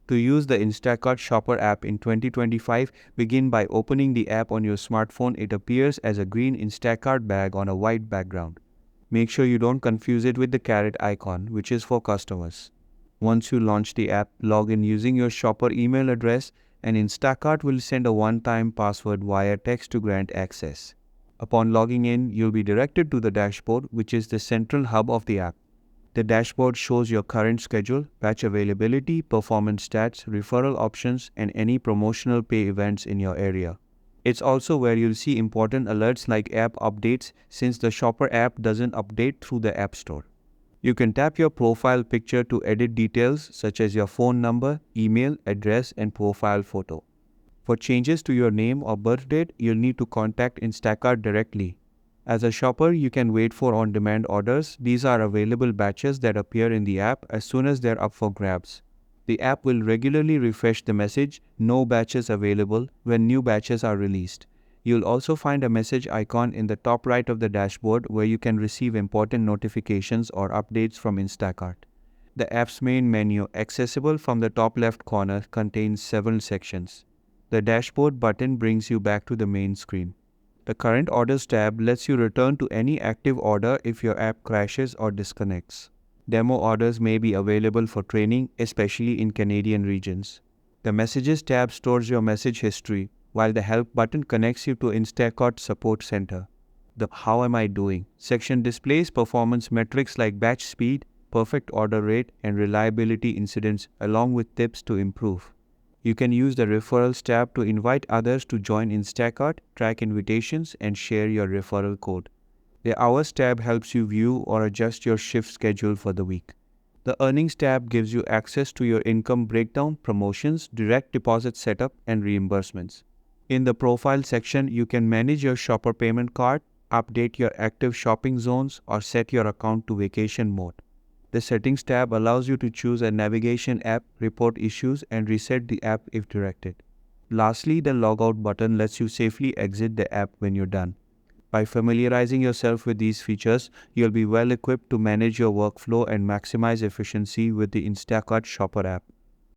To use the Instacart Shopper app in 2025, begin by opening the app on your smartphone. It appears as a green Instacart bag on a white background. Make sure you don't confuse it with the carrot icon, which is for customers. Once you launch the app, log in using your shopper email address, and Instacart will send a one-time password via text to grant access. Upon logging in, you'll be directed to the dashboard, which is the central hub of the app. The dashboard shows your current schedule, batch availability, performance stats, referral options, and any promotional pay events in your area. It's also where you'll see important alerts like app updates, since the Shopper app doesn't update through the App Store. You can tap your profile picture to edit details such as your phone number, email, address, and profile photo. For changes to your name or birth date, you'll need to contact Instacart directly. As a shopper, you can wait for on-demand orders. These are available batches that appear in the app as soon as they're up for grabs. The app will regularly refresh the message, "No batches available," when new batches are released. You'll also find a message icon in the top right of the dashboard where you can receive important notifications or updates from Instacart. The app's main menu, accessible from the top left corner, contains several sections. The dashboard button brings you back to the main screen. The Current Orders tab lets you return to any active order if your app crashes or disconnects. Demo orders may be available for training, especially in Canadian regions. The Messages tab stores your message history, while the Help button connects you to Instacart Support Center. The How Am I Doing section displays performance metrics like batch speed, perfect order rate, and reliability incidents, along with tips to improve. You can use the Referrals tab to invite others to join Instacart, track invitations, and share your referral code. The Hours tab helps you view or adjust your shift schedule for the week. The Earnings tab gives you access to your income breakdown, promotions, direct deposit setup, and reimbursements. In the Profile section, you can manage your shopper payment card, update your active shopping zones, or set your account to vacation mode. The Settings tab allows you to choose a navigation app, report issues, and reset the app if directed. Lastly, the Logout button lets you safely exit the app when you're done. By familiarizing yourself with these features, you'll be well equipped to manage your workflow and maximize efficiency with the Instacart Shopper app.